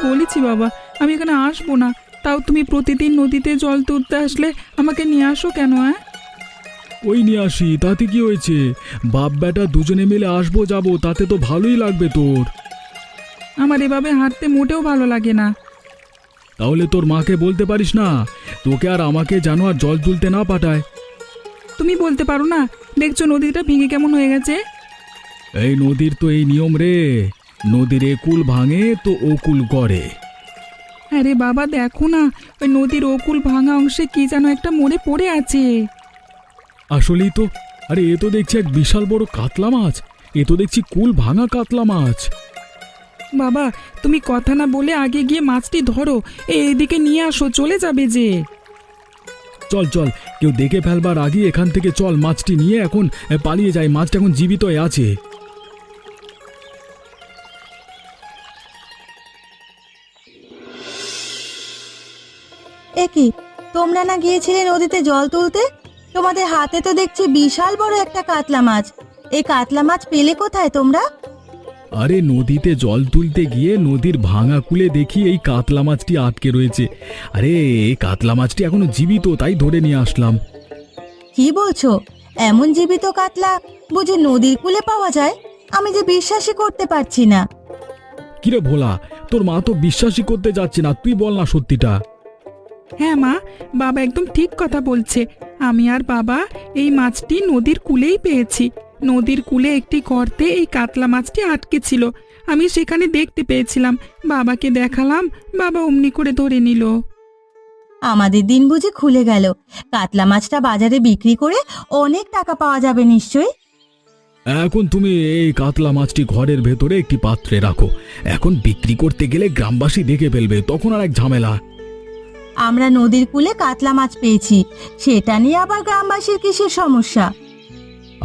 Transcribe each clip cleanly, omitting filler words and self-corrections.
বলেছি বাবা, আমি এখানে আসবো না। তাও তুমি প্রতিদিন নদীতে জল তুলতে আসলে আমাকে নিয়ে আসো কেন? ওই নিয়ে আসি, তাতে কি হয়েছে? বাপ বেটা দুজনে মিলে আসবো যাবো, তাতে তো ভালোই লাগবে তোর। আমার এভাবে হাঁটতে মোটেও ভালো লাগে না। তাহলে তোর মাকে বলতে পারিস না তোকে আর আমাকে যেন আর জল তুলতে না পাঠায়। তুমি বলতে পারো না? দেখছো নদীটা ভেঙে কেমন হয়ে গেছে। এই নদীর তো এই নিয়ম রে, নদীর একুল ভাঙে তো ওকুল গড়ে। আরে বাবা দেখো না, ওই নদীর ওকুল ভাঙা অংশে কি যেন একটা মরে পড়ে আছে। আসলেই তো। আরে এ তো দেখছি এক বিশাল বড় কাতলা মাছ। এ তো দেখছি কুল ভাঙা কাতলা মাছ। বাবা তুমি কথা না বলে আগে গিয়ে মাছটি ধরো, এইদিকে নিয়ে আসো, চলে যাবে যে। চল চল, কেউ দেখে ফেলবার আগে এখান থেকে চল, মাছটি নিয়ে এখন পালিয়ে যায়। মাছটা এখন জীবিত আছে। একি, তোমরা না গিয়েছিলে নদীতে জল তুলতে? তোমাদের হাতে তো দেখছি বিশাল বড় একটা কাতলা মাছ। এই কাতলা মাছ পেলে কোথায় তোমরা? আরে নদীতে জল তুলতে গিয়ে নদীর ভাঙা কুলে দেখি এই কাতলা মাছটি আটকে রয়েছে। আরে এই কাতলা মাছটি এখনো জীবিত, তাই ধরে নিয়ে আসলাম। কি বলছো? এমন জীবিত কাতলা বুঝি নদীর কূলে পাওয়া যায়? আমি যে বিশ্বাসই করতে পারছি না। কিরে ভোলা, তোর মা তো বিশ্বাসই করতে যাচ্ছে না, তুই বল না সত্যিটা। হ্যাঁ মা, বাবা একদম ঠিক কথা বলছে। আমি আর বাবা এই মাছটি নদীর কূলেই পেয়েছি। নদীর কূলে একটি গর্তে এই কাতলা মাছটি আটকে ছিল। আমি সেখানে দেখতে পেয়েছিলাম, বাবাকে দেখালাম, বাবা অমনি করে ধরে নিল। আমাদের দিন বুঝি খুলে গেল। কাতলা মাছটা বাজারে বিক্রি করে অনেক টাকা পাওয়া যাবে নিশ্চয়ই। এখন তুমি এই কাতলা মাছটি ঘরের ভেতরে একটি পাত্রে রাখো। এখন বিক্রি করতে গেলে গ্রামবাসী দেখে ফেলবে, তখন আর এক ঝামেলা। আমরা নদীর কূলে কাতলা মাছ পেয়েছি, সেটা নিয়ে আবার গ্রামবাসীর কিসের সমস্যা?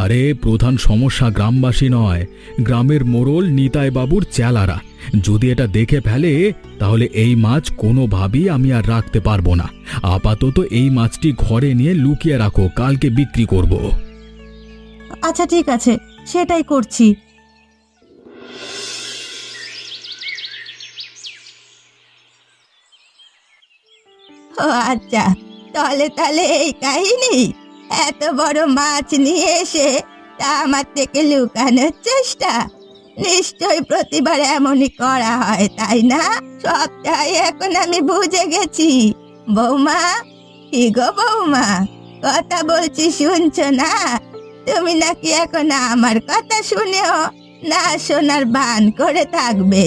আরে প্রধান সমস্যা গ্রামবাসী নয়, গ্রামের মোড়ল নিতাই বাবুর চেলারা। যদি এটা দেখে ফেলে তাহলে এই মাছ কোনোভাবেই আমি আর রাখতে পারবো না। আপাতত এই মাছটি ঘরে নিয়ে লুকিয়ে রাখো, কালকে বিক্রি করব। আচ্ছা ঠিক আছে, সেটাই করছি। ও আচ্ছা, তাহলে এই কাহিনী। এত বড় মাছ নিয়ে এসে তা আমার থেকে লুকানোর চেষ্টা। নিশ্চয়ই প্রতিবার এমনই করা হয়, তাই না? সবটাই এখন আমি বুঝে গেছি। বৌমা, কি গো বৌমা, কথা বলছি শুনছো না? তুমি নাকি এখন আমার কথা শুনেও না শোনার ভান করে থাকবে?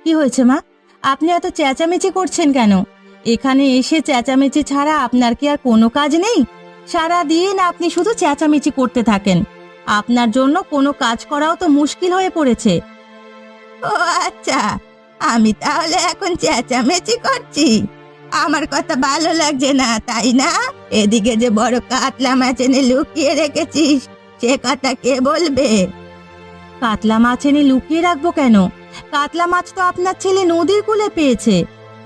কি হয়েছে মা? আপনি এত চেঁচামেচি করছেন কেন? এখানে এসে চেঁচামেচি ছাড়া আপনার কি আর কোনো কাজ নেই? সারা দিন আপনি শুধু চেঁচামেচি করতে থাকেন। আপনার জন্য কোনো কাজ করাও তো মুশকিল হয়ে পড়েছে। ও আচ্ছা, আমি তাহলে এখন চেঁচামেচি করছি? আমার কথা ভালো লাগছে না, তাই না? এদিকে যে বড় কাতলা মাছ এনে লুকিয়ে রেখেছিস, সে কথা কে বলবে? কাতলা মাছ এনে লুকিয়ে রাখবো কেন? কাতলা মাছ তো আপনার ছেলে নদীর কূলে পেয়েছে।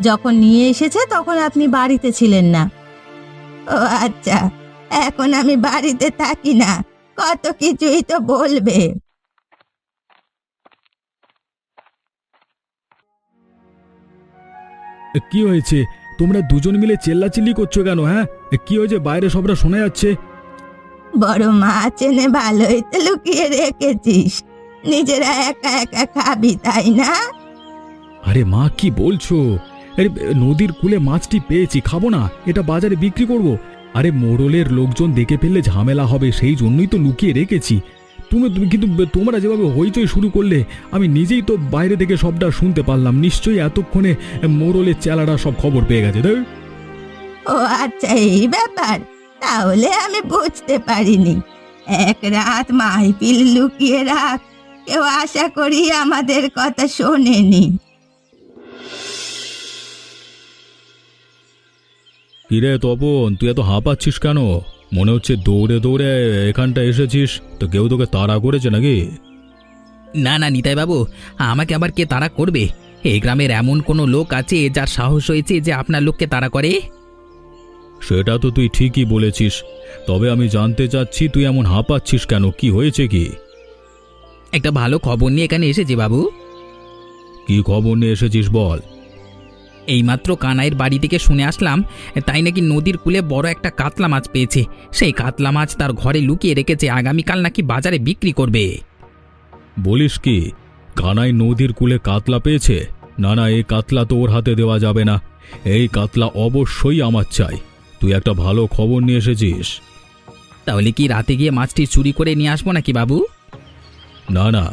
যখন নিয়ে এসেছে তখন আপনি বাড়িতে ছিলেন না। ও আচ্ছা, এখন আমি বাড়িতে থাকি না, কত কিছুই তো বলবে। কি হয়েছে? তোমরা দুজন মিলে চেল্লাচিল্লি করছো কেন? হ্যাঁ, কি হয়েছে? বাইরে সবটা শোনা যাচ্ছে। বড় মাছ এনে ভালোই তো লুকিয়ে রেখেছিস, নিজেরা একা একা খাবি তাই না? আরে মা, কি বলছো? আরে নদীর কূলে মাছটি পেয়েছি, খাবো না, এটা বাজারে বিক্রি করব। আরে মোড়লের লোকজন দেখে ফেললে ঝামেলা হবে, সেই জন্যই তো লুকিয়ে রেখেছি। কিন্তু তোমরা যেভাবে হইচই শুরু করলে, আমি নিজেই তো বাইরে থেকে সবটা শুনতে পারলাম। নিশ্চয়ই এতক্ষণে মোড়লের চেলারা সব খবর পেয়ে গেছে। ও আচ্ছা, এই ব্যাপার। তাহলে আমি বুঝতে পারিনি। এক রাত মাইপিল লুকিয়ে রাখ, কেউ আশা করি আমাদের কথা শোনেনি। কিরে তপন, তুই এত হাঁপাচ্ছিস কেন? মনে হচ্ছে দৌড়ে দৌড়ে এখানটা এসেছিস, তো কেউ তোকে তাড়া করেছে নাকি? না না নিতাই বাবু, আমাকে আবার কে তাড়া করবে? এই গ্রামের এমন কোনো লোক আছে যার সাহস হয়েছে যে আপনার লোককে তাড়া করে? সেটা তো তুই ঠিকই বলেছিস, তবে আমি জানতে চাচ্ছি তুই এমন হাঁপাচ্ছিস কেন, কি হয়েছে কি? একটা ভালো খবর নিয়ে এখানে এসেছি বাবু। কি খবর নিয়ে এসেছিস বল। এইমাত্র কানাইয়ের বাড়ি থেকে শুনে আসলাম তাই নাকি নদীর কূলে বড় একটা কাতলা মাছ পেয়েছে। সেই কাতলা মাছ তার ঘরে লুকিয়ে রেখেছে, আগামীকাল নাকি বাজারে বিক্রি করবে। বলিস কি, কানাই নদীর কূলে কাতলা পেয়েছে? না না, এই কাতলা তো ওর হাতে দেওয়া যাবে না। এই কাতলা অবশ্যই আমার চাই। তুই একটা ভালো খবর নিয়ে এসেছিস। তাহলে কি রাতে গিয়ে মাছটি চুরি করে নিয়ে আসবো নাকি বাবু? না না,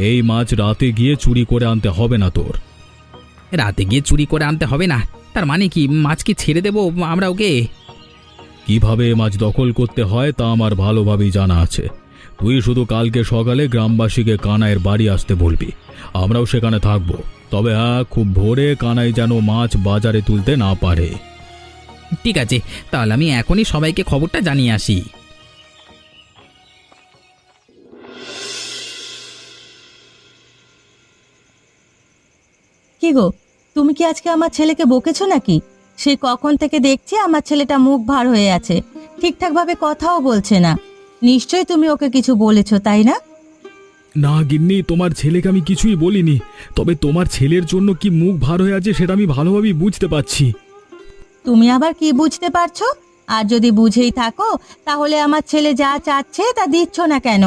এই মাছ রাতে গিয়ে চুরি করে আনতে হবে না তোর। রাতে গিয়ে চুরি করে আনতে হবে না তার মানে কি মাছ কি ছেড়ে দেবো আমরা ওকে? কিভাবে এ মাছ দখল করতে হয় তা আমার ভালোভাবেই জানা আছে। তুই শুধু কালকে সকালে গ্রামবাসীকে কানাইয়ের বাড়ি আসতে বলবি, আমরাও সেখানে থাকবো। তবে হ্যাঁ, খুব ভোরে কানাই যেন মাছ বাজারে তুলতে না পারে। ঠিক আছে, তাহলে আমি এখনই সবাইকে খবরটা জানিয়ে আসি। কি গো, তুমি কি আজকে আমার ছেলেকে বকেছো নাকি? সে কখন থেকে দেখছি আমার ছেলেটা মুখ ভার হয়ে আছে, ঠিকঠাক ভাবে কথাও বলছে না। নিশ্চয়ই তুমি ওকে কিছু বলেছো, তাই না? না গিন্নি, তোমার ছেলেকে আমি কিছুই বলিনি। তবে তোমার ছেলের জন্য কি মুখ ভার হয়ে আছে সেটা আমি ভালোভাবেই বুঝতে পারছি। তুমি আবার কি বুঝতে পারছো? আর যদি বুঝেই থাকো তাহলে আমার ছেলে যা চাচ্ছে তা দিচ্ছ না কেন?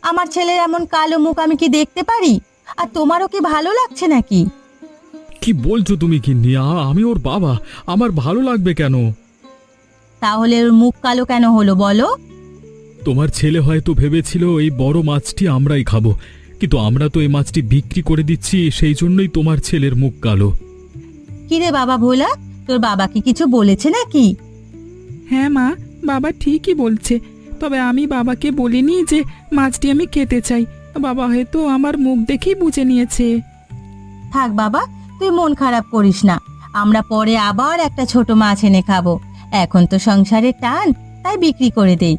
আমার ছেলের এমন কালো মুখ আমি কি দেখতে পারি? আর তোমারও কি ভালো লাগছে নাকি? কি বলছো তুমি গিন্নি? আমি ওর বাবা, আমার ভালো লাগবে কেন? তাহলে ওর মুখ কালো কেন হলো বলো? তোমার ছেলে হয়তো ভেবেছিল এই বড় মাছটি আমরাই খাবো, কিন্তু আমরা তো এই মাছটি বিক্রি করে দিচ্ছি, সেই জন্যই তোমার ছেলের মুখ কালো। কিরে বাবা ভোলা, তোর বাবা কি কিছু বলেছে নাকি? হ্যাঁ মা, বাবা ঠিকই বলছে। তবে আমি বাবাকে বলিনি যে মাছটি আমি খেতে চাই। বাবা হয়তো আমার মুখ দেখেই বুঝে নিয়েছে। থাক বাবা, তুই মন খারাপ করিস না। আমরা পরে আবার একটা ছোট মাছ এনে খাবো। এখন তো সংসারের টান, তাই বিক্রি করে দেই।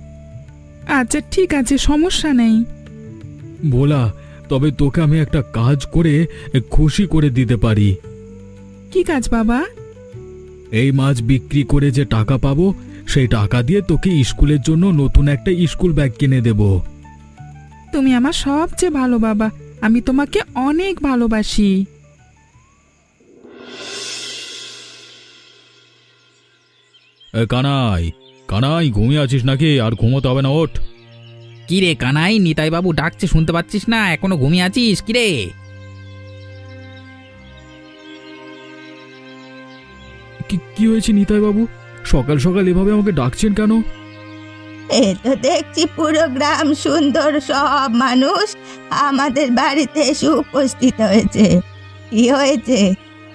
আচ্ছা ঠিক আছে, সমস্যা নেই। ভোলা, তবে তোকে আমি একটা কাজ করে খুশি করে দিতে পারি। কি কাজ বাবা? এই মাছ বিক্রি করে যে টাকা পাবো, সেই টাকা দিয়ে তোকে স্কুলের জন্য নতুন একটা স্কুল ব্যাগ কিনে দেব। তুমি আমার সবচেয়ে ভালো বাবা, আমি তোমাকে অনেক ভালোবাসি। কানাই, কানাই, ঘুমিয়ে আছিস নাকি? আর ঘুমোতে হবে না, ওঠ। কি রে কানাই, নিতাই বাবু ডাকছে শুনতে পাচ্ছিস না? এখনো ঘুমিয়ে আছিস কি রে? কি হয়েছে নিতাই বাবু? সকাল সকাল এভাবে আমাকে ডাকছেন কেন? এ তো দেখছি পুরো গ্রাম সুন্দর সব মানুষ আমাদের বাড়িতে এসে উপস্থিত হয়েছে। কি হয়েছে?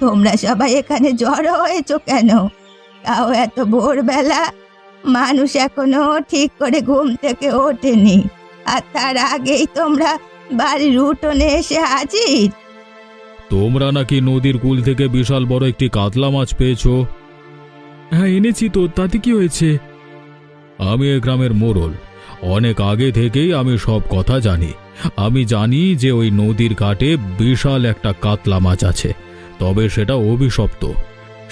তোমরা সবাই এখানে জড়ো হয়েছো কেন? তাও এত ভোরবেলা, মানুষ এখনো ঠিক করে ঘুম থেকে ওঠেনি, আর তার আগেই তোমরা বাড়ির উঠোনে এসে হাজির। তোমরা নাকি নদীর কূল থেকে বিশাল বড় একটি কাতলা মাছ পেয়েছো? হ্যাঁ এনেছি তো, তাতে কি হয়েছে? আমি এ গ্রামের মোড়ল, অনেক আগে থেকেই আমি সব কথা জানি। আমি জানি যে ওই নদীর ঘাটে বিশাল একটা কাতলা মাছ আছে, তবে সেটা অভিশপ্ত।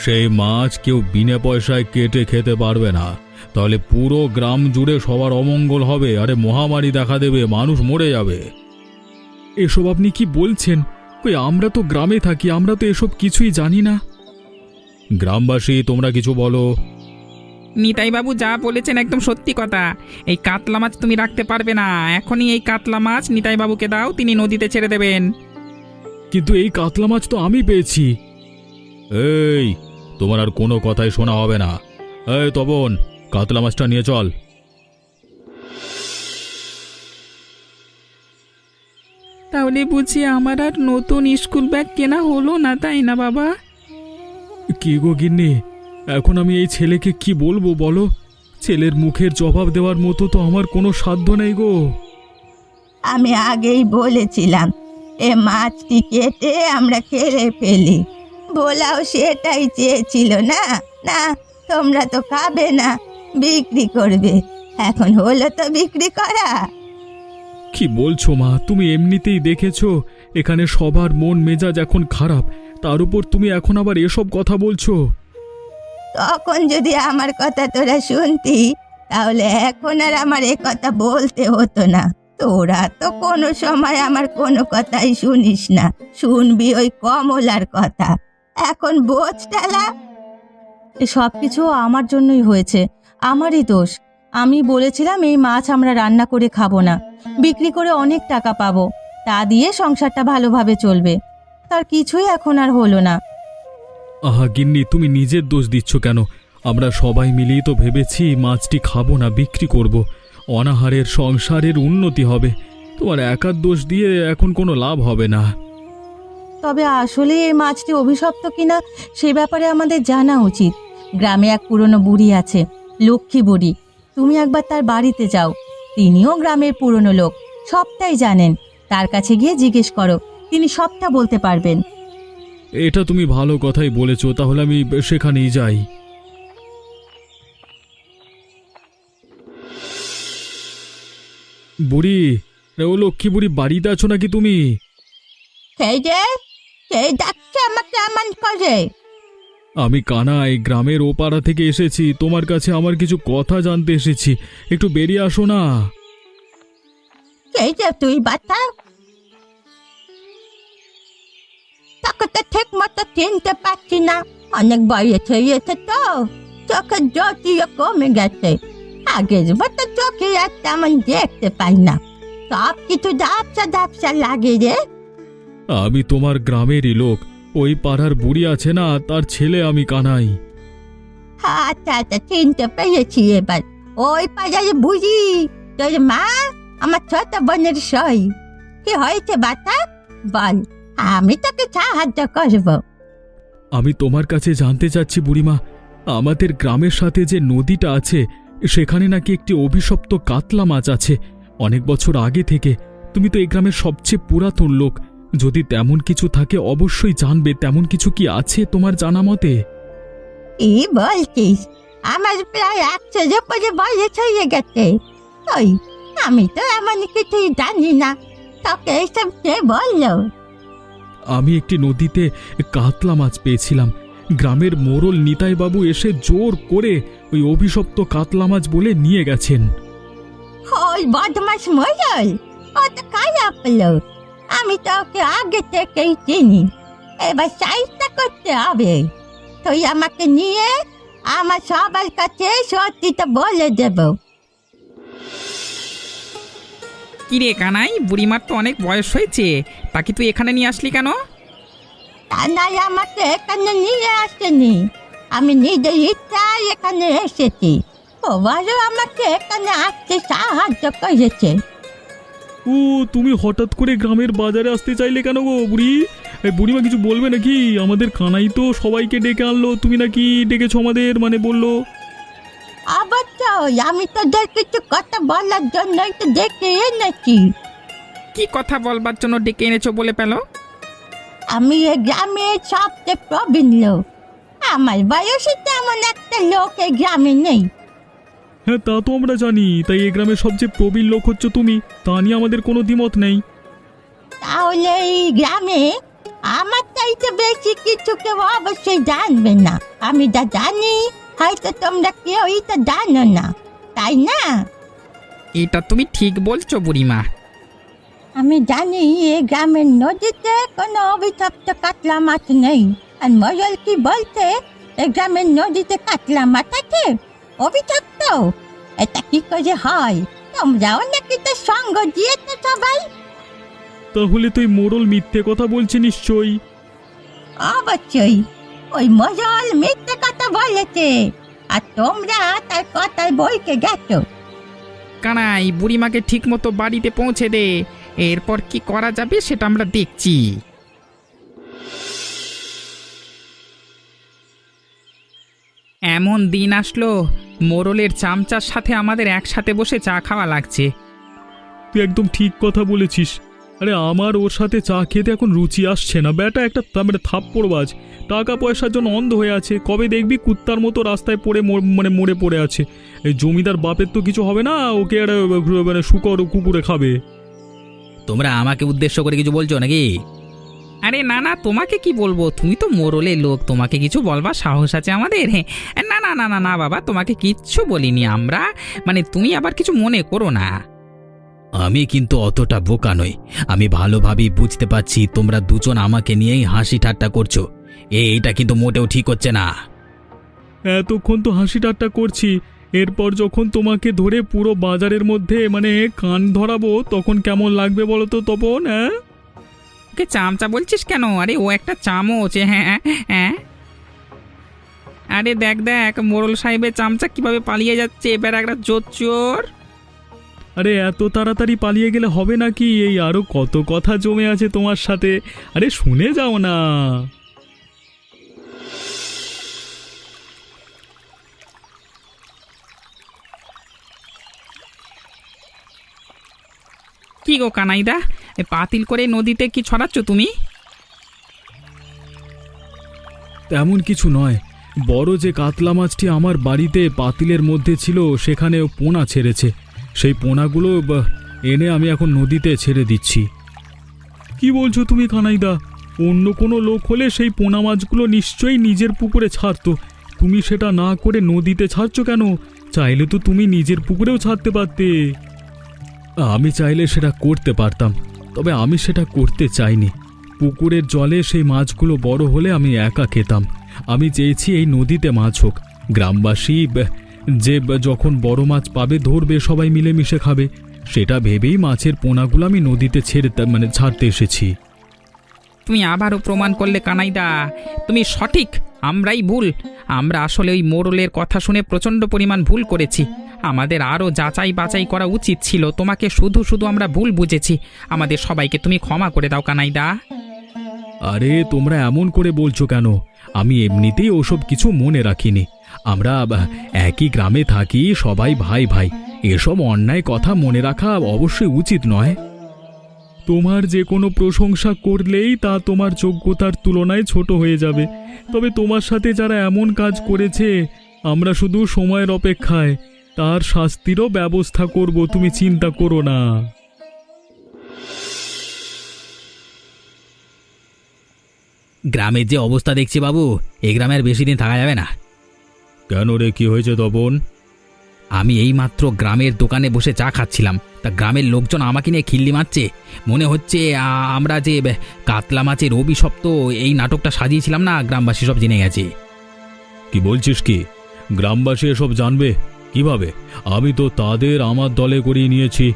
সেই মাছ কেউ বিনা পয়সায় কেটে খেতে পারবে না, তাহলে পুরো গ্রাম জুড়ে সবার অমঙ্গল হবে, আরে মহামারী দেখা দেবে, মানুষ মরে যাবে। এসব আপনি কি বলছেন? কই, আমরা তো গ্রামে থাকি, আমরা তো এসব কিছুই জানি না। গ্রামবাসী, তোমরা কিছু বলো। নিতাই বাবু যা বলেছেন একদম সত্যি কথা। এই কাতলা মাছ তুমি রাখতে পারবে না। এখনই এই কাতলা মাছ নিতাই বাবুকে দাও, তিনি নদীতে ছেড়ে দেবেন। কিন্তু এই কাতলা মাছ তো আমি পেয়েছি। এই, তোমার আর কোনো কথাই শোনা হবে না। এই তপন, কাতলা মাছটা নিয়ে চল। তাহলে বুঝি আমার আর নতুন স্কুল ব্যাগ কেনা হলো না, তাই না বাবা? কি গো গিন্নি, এখন আমি এই ছেলেকে কি বলবো বলো? ছেলের মুখের জবাব দেওয়ার মতো তো আমার কোনো সাধ্য নেই গো। আমি আগেই বলেছিলাম এ মাছটি কেটে আমরা খেলে ফেলি। ভোলাও সেটাই চেয়েছিল না? না, তোমরা তো খাবে না, বিক্রি করবে। এখন হলো তো বিক্রি করা। কি বলছো মা? তুমি এমনিতেই দেখেছো এখানে সবার মন মেজাজ এখন খারাপ, তার উপর তুমি এখন আবার এসব কথা বলছো। তখন যদি আমার কথা তোরা শুনতি তাহলে এখন আর আমার এ কথা বলতে হতো না। তোরা তো কোনো সময় আমার কোনো কথাই শুনিস না, শুনবি ওই কমলার কথা। এখন বোঝ টেলা। সব কিছু আমার জন্যই হয়েছে, আমারই দোষ। আমি বলেছিলাম এই মাছ আমরা রান্না করে খাবো না, বিক্রি করে অনেক টাকা পাবো, তা দিয়ে সংসারটা ভালোভাবে চলবে। তার কিছুই এখন আর হলো না। আহা গিন্নি, তুমি নিজের দোষ দিচ্ছ কেন? আমরা সবাই মিলেই তো ভেবেছি মাছটি খাবো না, বিক্রি করব। অনাহারের সংসারের উন্নতি হবে। তোমার একার দোষ দিয়ে এখন কোনো লাভ হবে না। তবে আসলে এই মাছটি অভিশপ্ত কিনা সে ব্যাপারে আমাদের জানা উচিত। গ্রামে এক পুরনো বুড়ি আছে, লক্ষ্মী বুড়ি। তুমি একবার তার বাড়িতে যাও, তিনিও গ্রামের পুরনো লোক, সবটাই জানেন। তার কাছে গিয়ে জিজ্ঞেস করো, তিনি সবটা বলতে পারবেন। এটা তুমি ভালো কথাই বলেছ, তাহলে আমি সেখানেই যাই। বুড়ি, ও লক্ষ্মী বুড়ি, বাড়িতে আছো নাকি তুমি? সেই যে, কে ডাকছে আমাকে এমন করে? আমি কানাই, গ্রামের ও পাড়া থেকে এসেছি। তোমার কাছে আমার কিছু কথা জানতে এসেছি, একটু বেরিয়ে আসো না। সেই যে তুই বাচ্চা, তোকে তো ঠিক মতো চিনতে পারছি না। অনেক বয়স হয়েছে তো, চোখের জ্যোতিও কমে গেছে। আগের মতো চোখে আর তেমন দেখতে পাই না, সব কিছু ঝাপসা ঝাপসা লাগে রে। আমি তোমার গ্রামেরই লোক, ওই পাড়ার বুড়ি আছে না, তার ছেলে আমি কানাই। আচ্ছা আচ্ছা, চিনতে পেরেছি এবার। ওই পাড়ার বুঝি তোর মা, আমার ছোট বোনের সই। কি হয়েছে বাচ্চা, বল, আমি তোকে সাহায্য করবো। আমি তোমার কাছে জানতে চাচ্ছি বুড়িমা, আমাদের গ্রামের সাথে যে নদীটা আছে, সেখানে নাকি একটি অভিশপ্ত কাতলা মাছ আছে অনেক বছর আগে থেকে। তুমি তো এই গ্রামের সবচেয়ে পুরাতন লোক, যদি তেমন কিছু থাকে অবশ্যই জানবে। তেমন কিছু কি আছে তোমার জানা মতে? এই বলছিস, আমার প্রায় 100 উপরে বয়স হয়ে গেছে। ওই, আমি তো এমন কিছুই জানি না, তোকে এসব কে বললো? আমি একটি নদীতে কাতলা মাছ পেয়েছিলাম। গ্রামের মোড়ল নিতাই বাবু এসে জোর করে ওই অভিশপ্ত কাতলা মাছ বলে নিয়ে গেছেন। ওই বদমাস মোড়ল, ও তো খারাপ লোক। আমি তো ওকে আগে থেকেই চিনি, এবার সাহিত্য করতে হবে। তুই আমাকে নিয়ে আমার সবার কাছে সত্যিটা বলে দেব। কিরে কানাই, বুড়িমার তো অনেক বয়স হয়েছে, তাকে তুই এখানে নিয়ে আসলি কেন? তা নাই আমাকে এখানে নিয়ে আসেনি, আমি নিজের ইচ্ছায় এখানে এসেছি। ওবারও আমাকে এখানে আসতে সাহায্য করেছে। ও, তুমি হঠাৎ করে গ্রামের বাজারে আসতে চাইলে কেন গো বুড়ি? বুড়িমা কিছু বলবে নাকি? আমাদের কানাই তো সবাইকে ডেকে আনলো, তুমি নাকি ডেকেছো আমাদের, মানে বললো। অবশ্যই, আমি তোদের কিছু কথা বলার জন্যই তো ডেকে এনেছি। কি কথা বলবার জন্য ডেকে এনেছো বলে পেল? আমি এই গ্রামের সবচেয়ে প্রবীণ লোক, আমার বয়সে তেমন একটা লোক এই গ্রামে নেই। হ্যাঁ, তা তো আমরা জানি, তাই এই গ্রামের সবচেয়ে প্রবীণ লোক হচ্ছ তুমি, তা নিয়ে আমাদের কোনো দ্বিমত নেই। তাহলে এই গ্রামে আমার চাইতে বেশি কিছু কেউ অবশ্যই জানবে না। আমি যা জানি হয়তো তোমরা কেউই তো জানো না, তাই না? এটা তুমি ঠিক বলছো বুড়িমা। আমি জানি এই গ্রামের নদীতে কোনো অভিশপ্ত কাতলা মাছ নেই। আর মজল কি বলতে, এই গ্রামের নদীতে কাতলা মাছ আছে অভিশপ্ত? এটা কি করে হয়? তোমরাও নাকি তো সঙ্গ দিয়েছো সবাই? তাহলে তুই মোড়ল মিথ্যে কথা বলছি নিশ্চয়ই। অবশ্যই, ওই মজল মিথ্যে কথা বলেছে, আর তোমরা তার কথায় বইকে গেছো। কানাই, বুড়িমাকে ঠিক মতো বাড়িতে পৌঁছে দে, এরপর কি করা যাবে সেটা আমরা দেখছি। এমন দিন আসলো, মোড়লের চামচার সাথে আমাদের একসাথে বসে চা খাওয়া লাগছে। তুই একদম ঠিক কথা বলেছিস। আরে আমার ওর সাথে চা খেতে এখন রুচি আসছে না। বেটা একটা থাপ্পড়বাজ, টাকা পয়সার জন্য অন্ধ হয়ে আছে। কবে দেখবি কুত্তার মতো রাস্তায় পড়ে মরে পড়ে আছে। এই জমিদার বাপের তো কিছু হবে না, ওকে আর শুকর কুকুরে খাবে। তোমরা আমাকে উদ্দেশ্য করে কিছু বলছো নাকি? আরে না না, তোমাকে কি বলবো, তুমি তো মোড়লের লোক, তোমাকে কিছু বলবার সাহস আছে আমাদের? না না না না না বাবা, তোমাকে কিচ্ছু বলিনি আমরা, মানে তুমি আবার কিছু মনে করো না। আমি কিন্তু অতটা বোকা নই। আমি ভালোভাবেই বুঝতে পারছি তোমরা দুজন আমাকে নিয়েই হাসি ঠাট্টা করছো। এইটা কিন্তু মোটেও ঠিক হচ্ছে না। এতক্ষণ তো হাসি ঠাট্টা করছি, এরপর যখন তোমাকে ধরে পুরো বাজারের মধ্যে কান ধরাবো তখন কেমন লাগবে বলো তো তপন? হ্যাঁ, ওকে চামচা বলছিস কেন? আরে ও একটা চামচ। হ্যাঁ হ্যাঁ, আরে দেখ দেখ মোড়ল সাহেবের চামচা কিভাবে পালিয়ে যাচ্ছে, এবার একটা জোচ্চোর। আরে এত তাড়াতাড়ি পালিয়ে গেলে হবে নাকি? এই আরো কত কথা জমে আছে তোমার সাথে, আরে শুনে যাও না। কি গো কানাইদা, পাতিল করে নদীতে কি ছড়াচ্ছ তুমি? তেমন কিছু নয়, বড় যে কাতলা মাছটি আমার বাড়িতে পাতিলের মধ্যে ছিল সেখানে পোনা ছেড়েছে, সেই পোনাগুলো এনে আমি এখন নদীতে ছেড়ে দিচ্ছি। কি বলছো তুমি কানাইদা? অন্য কোনো লোক হলে সেই পোনা মাছগুলো নিশ্চয়ই নিজের পুকুরে ছাড়তো, তুমি সেটা না করে নদীতে ছাড়ছো কেন? চাইলে তো তুমি নিজের পুকুরেও ছাড়তে পারতে। আমি চাইলে সেটা করতে পারতাম, তবে আমি সেটা করতে চাইনি। পুকুরের জলে সেই মাছগুলো বড় হলে আমি একা খেতাম। আমি চেয়েছি এই নদীতে মাছ হোক, গ্রামবাসী যে যখন বড় মাছ পাবে ধরবে, সবাই মিলেমিশে খাবে, সেটা ভেবেই মাছের পোনাগুলো আমি নদীতে ছাড়তে এসেছি। তুমি আবারও প্রমাণ করলে কানাইদা তুমি সঠিক, আমরাই ভুল। আমরা আসলে ওই মোড়লের কথা শুনে প্রচণ্ড পরিমাণ ভুল করেছি। আমাদের আরও যাচাই বাছাই করা উচিত ছিল। তোমাকে শুধু শুধু আমরা ভুল বুঝেছি। আমাদের সবাইকে তুমি ক্ষমা করে দাও কানাইদা। আরে তোমরা এমন করে বলছো কেন? আমি এমনিতেই ওসব কিছু মনে রাখিনি। আমরা একই গ্রামে থাকি, সবাই ভাই ভাই, এসব অন্যায় কথা মনে রাখা অবশ্যই উচিত নয়। তোমার যে কোনো প্রশংসা করলেই তা তোমার যোগ্যতার তুলনায় ছোট হয়ে যাবে। তবে তোমার সাথে যারা এমন কাজ করেছে, আমরা শুধু সময়ের অপেক্ষায় তার শাস্তিরও ব্যবস্থা করব, তুমি চিন্তা করো না। গ্রামের যে অবস্থা দেখছি বাবু, এই গ্রামে আর বেশি দিন থাকা যাবে না। কেন রে, কি হয়েছে তপন? আমি এইমাত্র গ্রামের দোকানে বসে চা খাচ্ছিলাম, তা গ্রামের লোকজন আমাকে নিয়ে খিল্লি মারছে। মনে হচ্ছে আমরা যে কাতলা মাছের অভিশপ্ত এই নাটকটা সাজিয়েছিলাম না, গ্রামবাসী সব জেনে গেছে। কি বলছিস কি? গ্রামবাসী এসব জানবে কিভাবে? আমি তো তাদের আমার দলে করিয়ে নিয়েছি।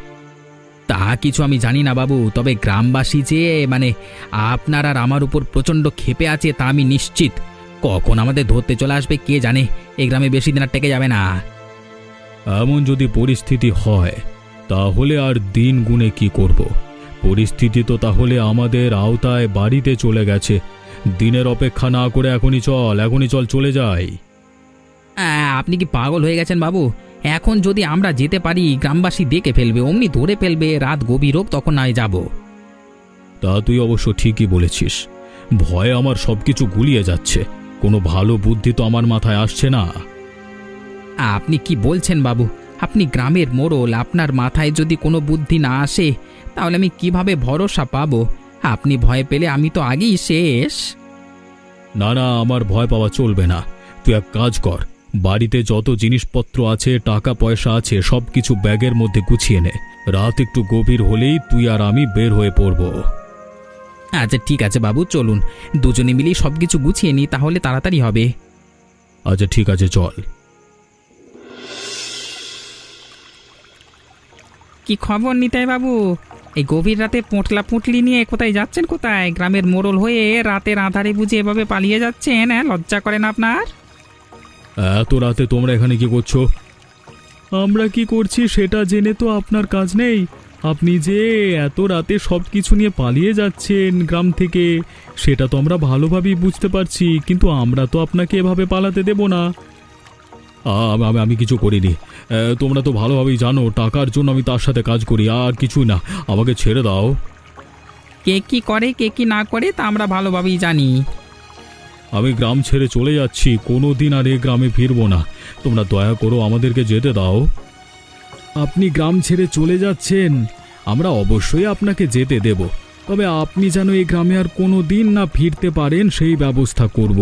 তা কিছু আমি জানি না বাবু, তবে গ্রামবাসী যে আপনার আর আমার উপর প্রচণ্ড ক্ষেপে আছে তা আমি নিশ্চিত। কখন আমাদের ধরতে চলে আসবে কে জানে। এই গ্রামে বেশি দিন আর টেকে যাবে না। এমন যদি পরিস্থিতি হয় তাহলে আর দিন গুনে কি করব? পরিস্থিতি তো তাহলে আমাদের আওতায় বাড়িতে চলে গেছে। দিনের অপেক্ষা না করে এখনই চল চলে যাই। আপনি কি পাগল হয়ে গেছেন বাবু? এখন যদি আমরা যেতে পারি গ্রামবাসী দেখে ফেলবে, অমনি ধরে ফেলবে। রাত গভীর হোক তখন নয় যাব। তা তুই অবশ্য ঠিকই বলেছিস। ভয়ে আমার সবকিছু গুলিয়ে যাচ্ছে, কোনো ভালো বুদ্ধি তো আমার মাথায় আসছে না। আপনি কি বলছেন বাবু? আপনি গ্রামের মোড়ল, আপনার মাথায় যদি কোনো বুদ্ধি না আসে তাহলে আমি কিভাবে ভরসা পাবো? আপনি ভয় পেলে আমি তো আগেই শেষ। না না, আমার ভয় পাওয়া চলবে না। তুই এক কাজ কর, বাড়িতে যত জিনিসপত্র আছে, টাকা পয়সা আছে, সবকিছু ব্যাগের মধ্যে গুছিয়ে নে। রাত একটু গভীর হলেই তুই আর আমি বের হয়ে পড়ব। আচ্ছা ঠিক আছে বাবু, চলুন দুজনে মিলেই সবকিছু গুছিয়ে নিই, তাহলে তাড়াতাড়ি হবে। আচ্ছা ঠিক আছে, চল। কি খবর নিতাই বাবু? এই গভীর রাতে পোঁটলা পুঁটলি নিয়ে কোথায় যাচ্ছেন? কোথায়? গ্রামের মোড়ল হয়ে রাতের আঁধারে বুঝে এভাবে পালিয়ে যাচ্ছেন? হ্যাঁ, লজ্জা করে না আপনার? এত রাতে তোমরা এখানে কি করছো? আমরা কি করছি সেটা জেনে তো আপনার কাজ নেই। আপনি যে এত রাতে সব কিছু নিয়ে পালিয়ে যাচ্ছেন গ্রাম থেকে, সেটা তো আমরা ভালোভাবেই বুঝতে পারছি, কিন্তু আমরা তো আপনাকে এভাবে পালাতে দেব না। আমি কিছু করিনি। তোমরা তো ভালোভাবেই জানো টাকার জন্য আমি তার সাথে কাজ করি, আর কিছুই না। আমাকে ছেড়ে দাও। কে কি করে কে কি না করে তা আমরা ভালোভাবেই জানি। আমি গ্রাম ছেড়ে চলে যাচ্ছি, কোনো দিন আর এ গ্রামে ফিরবো না। তোমরা দয়া করো, আমাদেরকে যেতে দাও। আপনি গ্রাম ছেড়ে চলে যাচ্ছেন, আমরা অবশ্যই আপনাকে যেতে দেব, তবে আপনি যেন এই গ্রামে আর কোনো দিন না ফিরতে পারেন সেই ব্যবস্থা করব।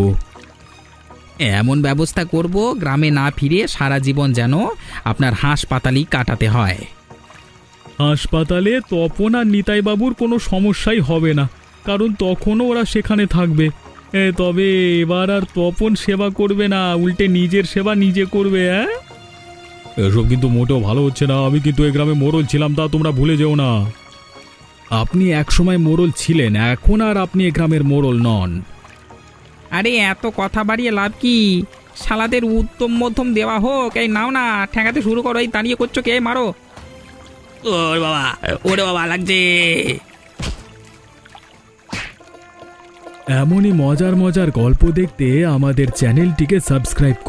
এমন ব্যবস্থা করব গ্রামে না ফিরে সারা জীবন যেন আপনার হাসপাতালেই কাটাতে হয়। হাসপাতালে তপন আর নিতাই বাবুর কোনো সমস্যাই হবে না, কারণ তখনও ওরা সেখানে থাকবে। তবে এবার আর তপন সেবা করবে না, উল্টে নিজের সেবা নিজে করবে। এসব কিন্তু মোটেও ভালো হচ্ছে না। আমি কিন্তু এই গ্রামে মোড়ল ছিলাম, তা তোমরা ভুলে যেও না। আপনি একসময় মোড়ল ছিলেন, এখন আর আপনি এ গ্রামের মোড়ল নন। আরে এত কথা বাড়িয়ে লাভ কি? শালাদের উত্তম মধ্যম দেওয়া হোক। এই নাও না, ঠেকাতে শুরু করো। এই দাঁড়িয়ে করছো কে? মারো। ওরে বাবা লাগছে। এমনই মজার মজার গল্প দেখতে আমাদের চ্যানেলটিকে সাবস্ক্রাইব করুন।